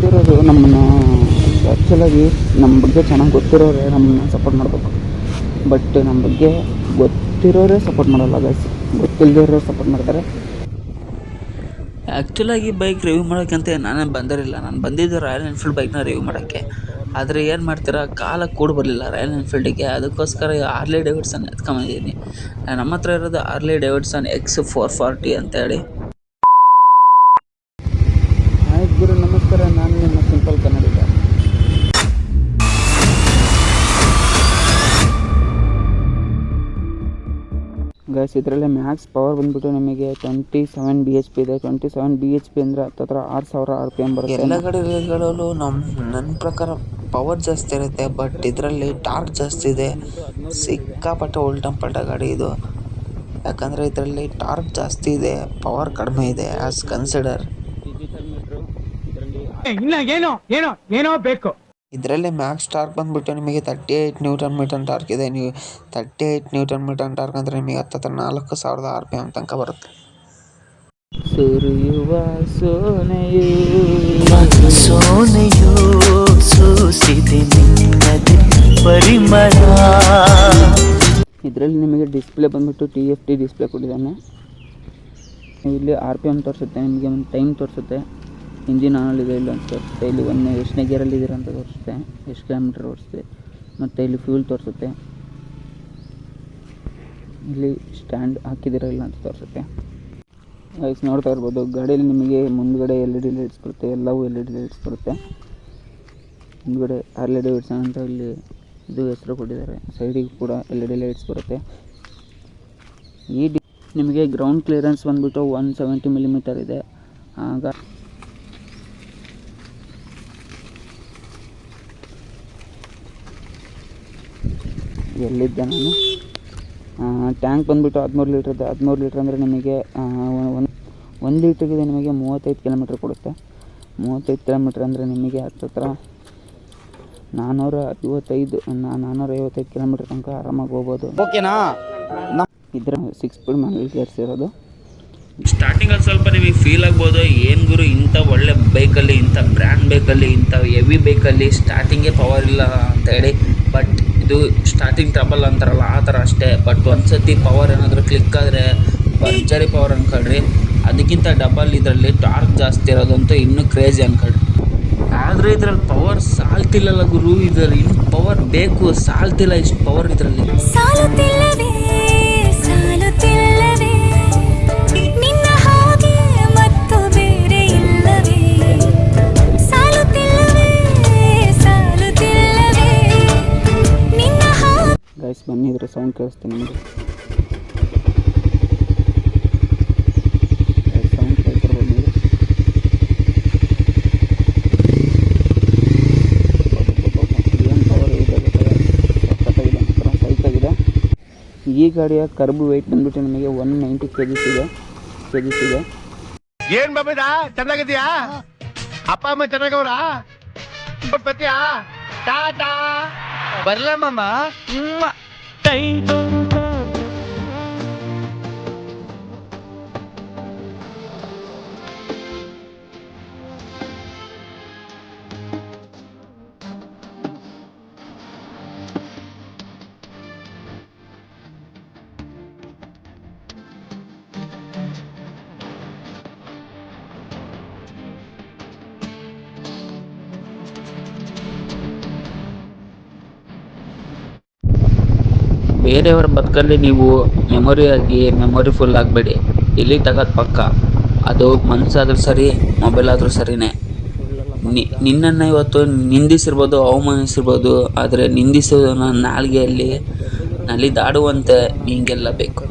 ಗೊತ್ತಿರೋರು ನಮ್ಮನ್ನು ಆ್ಯಕ್ಚುಲಾಗಿ ನಮ್ಮ ಬಗ್ಗೆ ಚೆನ್ನಾಗಿ ಗೊತ್ತಿರೋರೇ ನಮ್ಮನ್ನ ಸಪೋರ್ಟ್ ಮಾಡಬೇಕು. ಬಟ್ ನಮ್ಮ ಬಗ್ಗೆ ಗೊತ್ತಿರೋರೇ ಸಪೋರ್ಟ್ ಮಾಡಲ್ಲ ಗೈಸ್, ಗೊತ್ತಿಲ್ಲದಿರೋರು ಸಪೋರ್ಟ್ ಮಾಡ್ತಾರೆ. ಆ್ಯಕ್ಚುಲಾಗಿ ಬೈಕ್ ರಿವ್ಯೂ ಮಾಡೋಕ್ಕಂತ ನಾನೇ ಬಂದಿರಲಿಲ್ಲ. ನಾನು ಬಂದಿದ್ದು ರಾಯಲ್ ಎನ್ಫೀಲ್ಡ್ ಬೈಕ್ನ ರಿವ್ಯೂ ಮಾಡೋಕ್ಕೆ. ಆದರೆ ಏನು ಮಾಡ್ತೀರಾ, ಕಾಲಕ್ಕೆ ಕೂಡ ಬರಲಿಲ್ಲ ರಾಯಲ್ ಎನ್ಫೀಲ್ಡಿಗೆ. ಅದಕ್ಕೋಸ್ಕರ ಹಾರ್ಲೆ ಡೇವಿಡ್ಸನ್ ಎತ್ಕೊಂಬಂದಿದ್ದೀನಿ. ನಮ್ಮ ಹತ್ರ ಇರೋದು ಹಾರ್ಲೆ ಡೇವಿಡ್ಸನ್ X440 ಅಂತೇಳಿ. ಆಯ್ತು ಗುರು, ನಮಸ್ಕಾರ. ನಾನು ನಿಮ್ಮ ಸಿಂಪಲ್ ಕನ್ನಡಿಗ. ಗೈಸ್, ಇದರಲ್ಲಿ ಮ್ಯಾಕ್ಸ್ ಪವರ್ ಬಂದುಬಿಟ್ಟು ನಿಮಗೆ 27 BHP ಇದೆ. 27 BHP ಅಂದರೆ ಹತ್ತಿರ 6000 RPM ಬರುತ್ತೆ. ಎಲ್ಲ ಗಾಡಿಗಳಲ್ಲೂ ನನ್ನ ಪ್ರಕಾರ ಪವರ್ ಜಾಸ್ತಿ ಇರುತ್ತೆ, ಬಟ್ ಇದರಲ್ಲಿ ಟಾರ್ಕ್ ಜಾಸ್ತಿ ಇದೆ. ಸಿಕ್ಕಾಪಟ್ಟೆ ಉಲ್ಟಂಪಲ್ಟ ಗಾಡಿ ಇದು. ಯಾಕಂದರೆ ಇದರಲ್ಲಿ ಟಾರ್ಕ್ ಜಾಸ್ತಿ ಇದೆ, ಪವರ್ ಕಡಿಮೆ ಇದೆ ಆಸ್ ಕನ್ಸಿಡರ್. ಏನೋ ಬೇಕು. ಇದರಲ್ಲಿ ಮ್ಯಾಕ್ಸ್ ಟಾರ್ಕ್ ಬಂದುಬಿಟ್ಟು ನಿಮಗೆ 38 Nm ಟಾರ್ಕ್ ಇದೆ. ನೀವು 38 Nm ಟಾರ್ಕ್ ಅಂದರೆ ನಿಮಗೆ ಹತ್ತಿರ 4000 RPM ತನಕ ಬರುತ್ತೆ. ಸುರಿಯುವ ಸೋನೆಯು ಸೂಸಿದೆ ನಿನ್ನದೆ ಪರಿಮಳ. ಇದರಲ್ಲಿ ನಿಮಗೆ ಡಿಸ್ಪ್ಲೇ ಬಂದುಬಿಟ್ಟು TFT ಡಿಸ್ಪ್ಲೇ ಕೊಟ್ಟಿದ್ದಾನೆ. ಇಲ್ಲಿ RPM ತೋರಿಸುತ್ತೆ, ನಿಮಗೆ ಒಂದು ಟೈಮ್ ತೋರಿಸುತ್ತೆ, ಇಂಜಿನ್ ಆನಲ್ಲಿದೆ ಇಲ್ಲ ಅಂತ ತೋರಿಸುತ್ತೆ, ಇಲ್ಲಿ ಎಷ್ಟನೇ ಗೇರಲ್ಲಿದ್ದೀರ ಅಂತ ತೋರಿಸುತ್ತೆ, ಎಷ್ಟು ಕಿಲೋಮೀಟ್ರ್ ಓಡಿಸುತ್ತೆ, ಮತ್ತು ಇಲ್ಲಿ ಫ್ಯೂಲ್ ತೋರಿಸುತ್ತೆ, ಇಲ್ಲಿ ಸ್ಟ್ಯಾಂಡ್ ಹಾಕಿದ್ದೀರ ಇಲ್ಲ ಅಂತ ತೋರಿಸುತ್ತೆ. ಗೈಸ್, ನೋಡ್ತಾ ಇರ್ಬೋದು ಗಾಡಿಯಲ್ಲಿ ನಿಮಗೆ ಮುಂದ್ಗಡೆ LED ಲೈಟ್ಸ್ ಬರುತ್ತೆ, ಎಲ್ಲವೂ LED ಲೈಟ್ಸ್ ಬರುತ್ತೆ. ಮುಂದ್ಗಡೆ ಹಾರ್ಲೆ ಡೇವಿಡ್ಸನ್ ಅಂತ ಇಲ್ಲಿ ಇದು ಹೆಸರು ಕೊಟ್ಟಿದ್ದಾರೆ. ಸೈಡಿಗೆ ಕೂಡ LED ಲೈಟ್ಸ್ ಬರುತ್ತೆ. ನಿಮಗೆ ಗ್ರೌಂಡ್ ಕ್ಲಿಯರೆನ್ಸ್ ಬಂದುಬಿಟ್ಟು 170 mm ಇದೆ. ಆಗ ಎಲ್ಲಿದ್ದೆ ನಾನು, ಟ್ಯಾಂಕ್ ಬಂದುಬಿಟ್ಟು 13 ಲೀಟ್ರ್ ಇದೆ. 13 ಲೀಟ್ರ್ ಅಂದರೆ ನಿಮಗೆ 1 ಲೀಟ್ರಿಗೆ ನಿಮಗೆ 35 ಕಿಲೋಮೀಟ್ರ್ ಕೊಡುತ್ತೆ. 35 ಕಿಲೋಮೀಟ್ರ್ ಅಂದರೆ ನಿಮಗೆ ಹತ್ತಿರ 455 ಕಿಲೋಮೀಟ್ರ್ ತನಕ ಆರಾಮಾಗಿ ಹೋಗ್ಬೋದು. ಓಕೆನಾ? ಇದರ 6 ಸ್ಪೀಡ್ ಮ್ಯಾನುವಲ್ ಗೇರ್ಸ್ ಇರೋದು. ಸ್ಟಾರ್ಟಿಂಗಲ್ಲಿ ಸ್ವಲ್ಪ ನಿಮಗೆ ಫೀಲ್ ಆಗ್ಬೋದು, ಏನು ಗುರು ಇಂಥ ಒಳ್ಳೆ ಬೈಕಲ್ಲಿ, ಇಂಥ ಬ್ರ್ಯಾಂಡ್ ಬೈಕಲ್ಲಿ, ಇಂಥ ಹೆವಿ ಬೈಕಲ್ಲಿ ಸ್ಟಾರ್ಟಿಂಗೇ ಪವರ್ ಇಲ್ಲ ಅಂತ ಹೇಳಿ. ಬಟ್ ಇದು ಸ್ಟಾರ್ಟಿಂಗ್ ಟ್ರಬಲ್ ಅಂತಾರಲ್ಲ ಆ ಥರ ಅಷ್ಟೇ. ಬಟ್ ಒಂದು ಸತಿ ಪವರ್ ಏನಾದರೂ ಕ್ಲಿಕ್ ಆದರೆ ಭರ್ಜರಿ ಪವರ್ ಅಂದ್ಕೊಳ್ರಿ. ಅದಕ್ಕಿಂತ ಡಬಲ್ ಇದರಲ್ಲಿ ಟಾರ್ಕ್ ಜಾಸ್ತಿ ಇರೋದಂತೂ ಇನ್ನೂ ಕ್ರೇಜಿ ಅಂದ್ಕೊಳ್ರಿ. ಆದರೆ ಇದರಲ್ಲಿ ಪವರ್ ಸಾಲ್ತಿಲ್ಲಲ್ಲ ಗುರು, ಇದರಲ್ಲಿ ಇನ್ನು ಪವರ್ ಬೇಕು, ಸಾಲ್ತಿಲ್ಲ ಇಷ್ಟು ಪವರ್ ಇದರಲ್ಲಿ. ಗೈಸ್, ಬನ್ನಿ ಇದ್ರೆ ಸೌಂಡ್ ಕೇಳಿಸ್ತೀನಿ ನಿಮಗೆ. ಸೌಂಡ್ ಕೇಳ್ತಿರ್ಬೋದು ನೀವು. ಏನು ಪವರ್ ಇದೆ ಸಖತ್ತಾಗಿದೆ, ಒಂಥರ ಸೈಕಾಗಿದೆ. ಈ ಗಾಡಿಯ ಕರ್ಬ್ ವೆಯ್ಟ್ ಬಂದ್ಬಿಟ್ಟು ನಿಮಗೆ 190 kg ಇದೆ. ಏನ್ ಬಾಬಾ ಚೆನ್ನಾಗಿದ್ಯಾ? ಅಪ್ಪ ಅಮ್ಮ ಚೆನ್ನಾಗವ್ರಾ? ಬತ್ತೀಯಾ? ಟಾಟಾ ಬರ್ಲಮ್ಮ. ಬೇರೆಯವರ ಬದುಕಲ್ಲಿ ನೀವು ಮೆಮೊರಿ ಫುಲ್ ಆಗಬೇಡಿ. ಡಿಲೀಟ್ ಆಗೋದು ಪಕ್ಕ. ಅದು ಮನಸ್ಸಾದ್ರೂ ಸರಿ, ಮೊಬೈಲ್ ಆದರೂ ಸರಿನೇ. ನಿನ್ನನ್ನು ಇವತ್ತು ನಿಂದಿಸಿರ್ಬೋದು, ಅವಮಾನಿಸಿರ್ಬೋದು, ಆದರೆ ನಿಂದಿಸೋದನ್ನ ನಾಲ್ಗೆಯಲ್ಲಿ ನಲಿದಾಡುವಂತೆ ನಿಂಗೆಲ್ಲ ಬೇಕು.